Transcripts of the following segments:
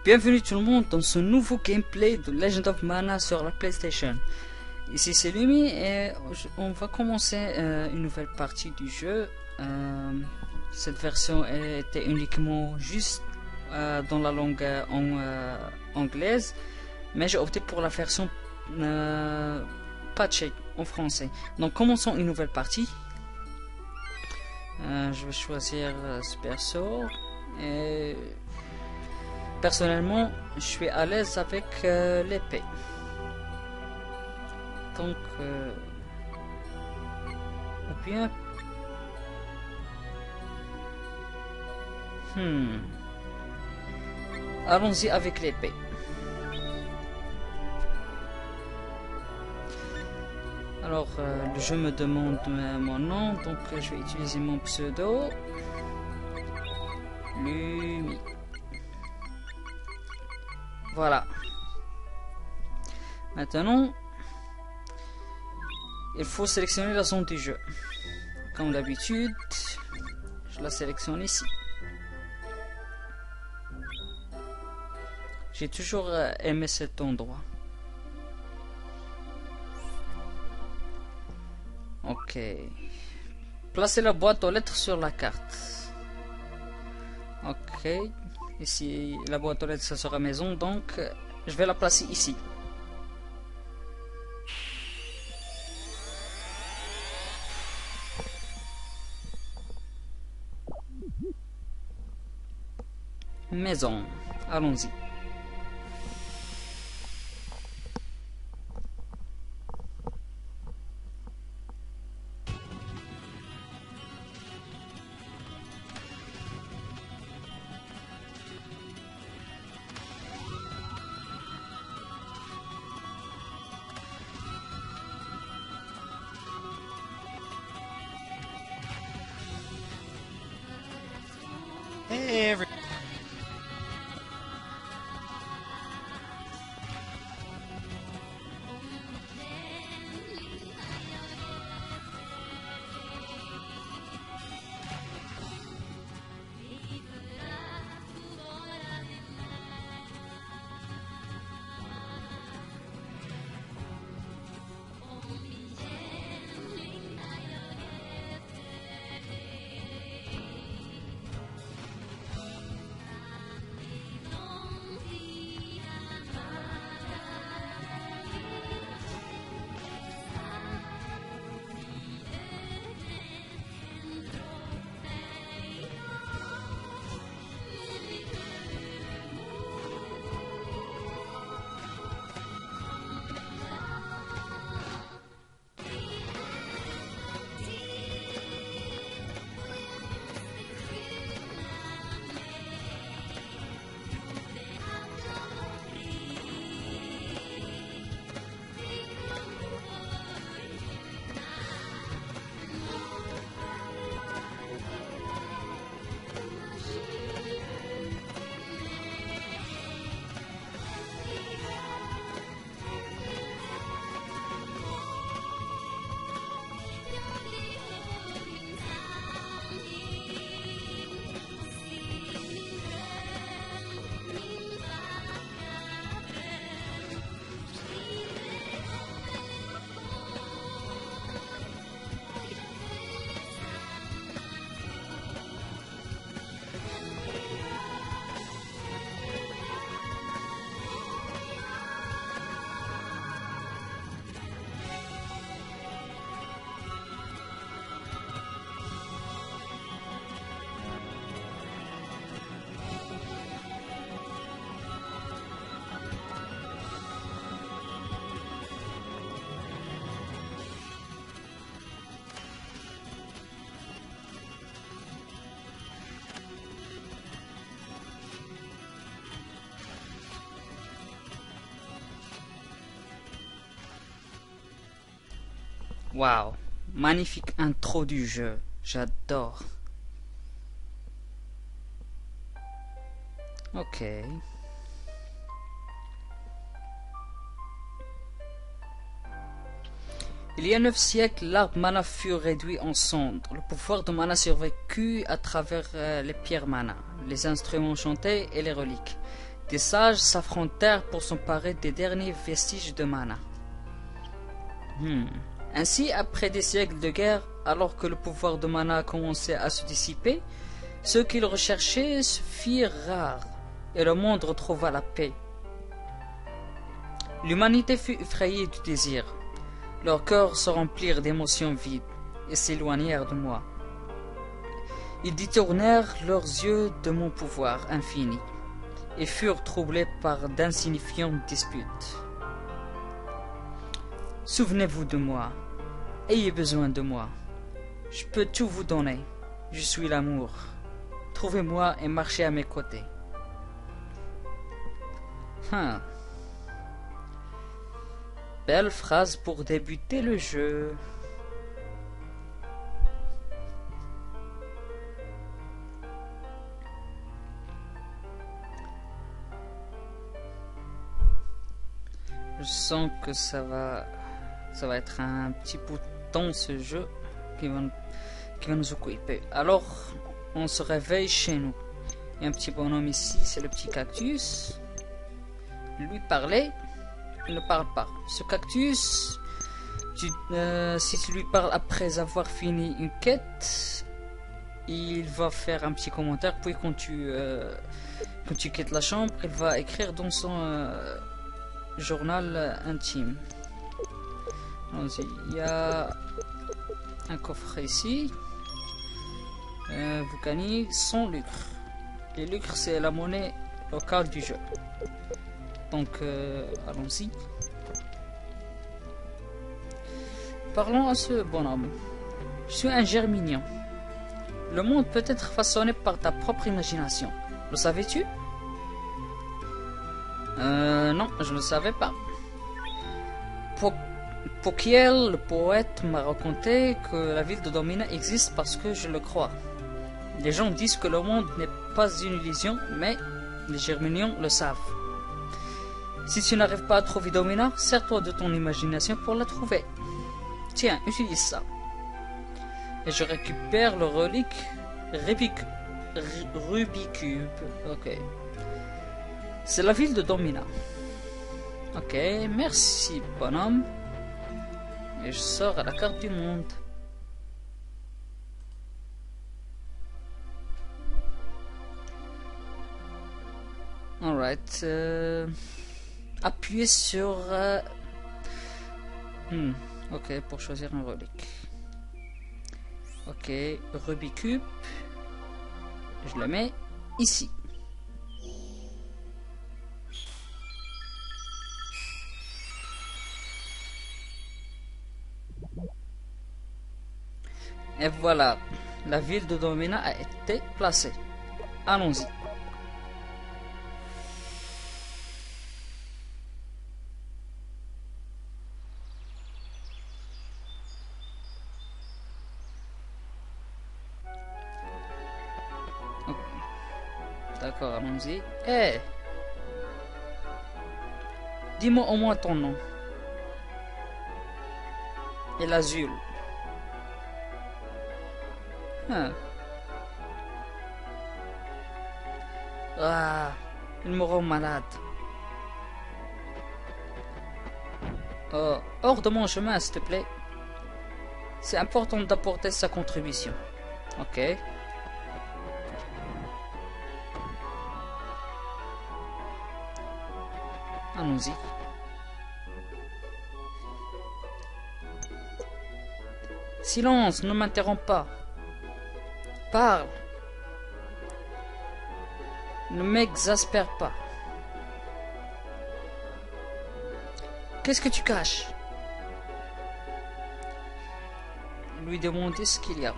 Bienvenue tout le monde dans ce nouveau gameplay de Legend of Mana sur la PlayStation. Ici c'est Lumi et on va commencer une nouvelle partie du jeu. Cette version était uniquement juste dans la langue anglaise, mais j'ai opté pour la version patchée en français. Donc commençons une nouvelle partie. Je vais choisir ce perso et personnellement je suis à l'aise avec l'épée. Donc ou bien allons-y avec l'épée. Alors le jeu me demande mon nom, donc je vais utiliser mon pseudo Lumi. Voilà. Maintenant, il faut sélectionner la zone du jeu. Comme d'habitude, je la sélectionne ici. J'ai toujours aimé cet endroit. Ok. Placez la boîte aux lettres sur la carte. Ok. Ici, la boîte aux lettres, ça sera maison, donc je vais la placer ici. Maison. Allons-y. Hey, every Waouh, magnifique intro du jeu, j'adore. Ok. Il y a 9 siècles, l'arbre mana fut réduit en cendres. Le pouvoir de mana survécut à travers les pierres mana, les instruments chantés et les reliques. Des sages s'affrontèrent pour s'emparer des derniers vestiges de mana. Ainsi, après des siècles de guerre, alors que le pouvoir de mana commençait à se dissiper, ceux qu'ils recherchaient se firent rares, et le monde retrouva la paix. L'humanité fut effrayée du désir. Leurs cœurs se remplirent d'émotions vides et s'éloignèrent de moi. Ils détournèrent leurs yeux de mon pouvoir infini et furent troublés par d'insignifiantes disputes. Souvenez-vous de moi, ayez besoin de moi. Je peux tout vous donner, je suis l'amour. Trouvez-moi et marchez à mes côtés. Belle phrase pour débuter le jeu. Je sens que ça va être un petit bout de temps ce jeu qui va nous occuper. Alors, on se réveille chez nous. Il y a un petit bonhomme ici, c'est le petit cactus. Lui parler, il ne parle pas. Ce cactus, si tu lui parles après avoir fini une quête, il va faire un petit commentaire. Puis quand tu quittes la chambre, il va écrire dans son journal intime. Il y a un coffret ici. Vous gagnez 100 lucres. Les lucres, c'est la monnaie locale du jeu. Donc, allons-y. Parlons à ce bonhomme. Je suis un germignon. Le monde peut être façonné par ta propre imagination. Le savais-tu? Non, je ne le savais pas. Pokiel, le poète, m'a raconté que la ville de Domina existe parce que je le crois. Les gens disent que le monde n'est pas une illusion, mais les germinions le savent. Si tu n'arrives pas à trouver Domina, sers-toi de ton imagination pour la trouver. Tiens, utilise ça. Et je récupère le relique Rubicube. Ok. C'est la ville de Domina. Ok, merci bonhomme. Et je sors à la carte du monde. Alright. Appuyez sur... Ok, pour choisir un relique. Ok, Rubicube. Je le mets ici. Et voilà, la ville de Domina a été placée. Allons-y. D'accord, allons-y. Hey! Dis-moi au moins ton nom. Et l'azul. Ah, il me rend malade. Hors de mon chemin, s'il te plaît. C'est important d'apporter sa contribution. Ok. Allons-y. Silence, ne m'interromps pas. Parle. Ne m'exaspère pas. Qu'est-ce que tu caches? Lui demander ce qu'il y a.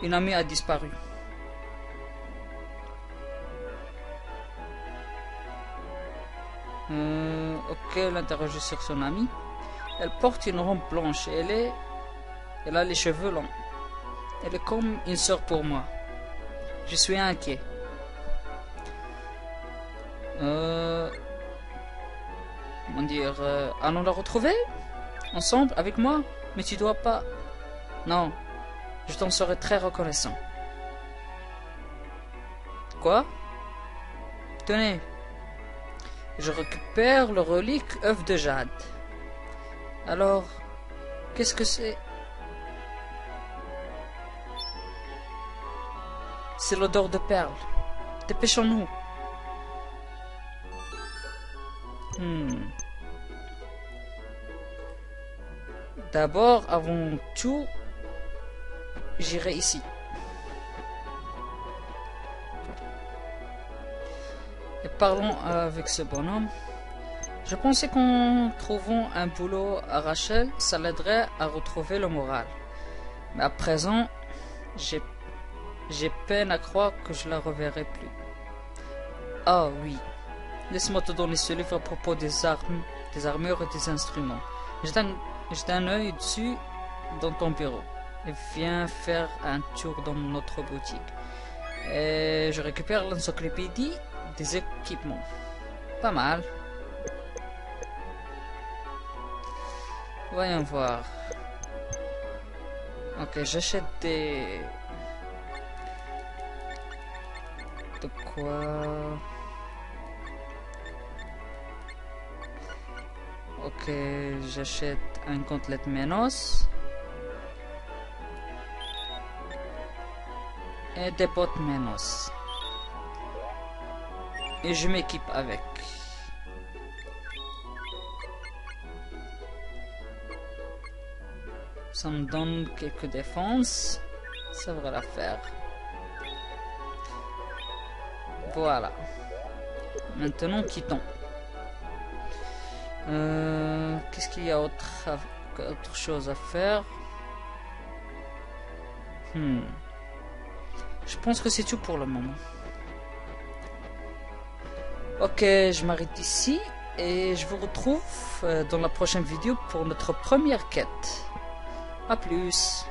Une amie a disparu. Ok, elle interroge sur son amie. Elle porte une robe blanche et elle a les cheveux longs. Elle est comme une sœur pour moi. Je suis inquiet. Comment dire, allons la retrouver? Ensemble, avec moi? Mais tu dois pas... Non, je t'en serai très reconnaissant. Quoi? Tenez. Je récupère le relique œuf de jade. Alors, qu'est-ce que c'est? C'est l'odeur de perles. Dépêchons-nous. D'abord, avant tout, j'irai ici. Et parlons avec ce bonhomme. Je pensais qu'en trouvant un boulot à Rachel, ça l'aiderait à retrouver le moral. Mais à présent, j'ai peine à croire que je la reverrai plus. Ah oui, laisse-moi te donner ce livre à propos des armures et des instruments. Jette un œil dessus dans ton bureau et viens faire un tour dans notre boutique. Et je récupère l'encyclopédie des équipements. Pas mal. Voyons voir. Ok, j'achète des... De quoi? Ok, j'achète un gantelet Menos. Et des bottes Menos. Et je m'équipe avec. Ça me donne quelques défenses. Ça devrait la faire. Voilà. Maintenant, quittons. Qu'est-ce qu'il y a autre chose à faire? Je pense que c'est tout pour le moment. Ok, je m'arrête ici et je vous retrouve dans la prochaine vidéo pour notre première quête. A plus.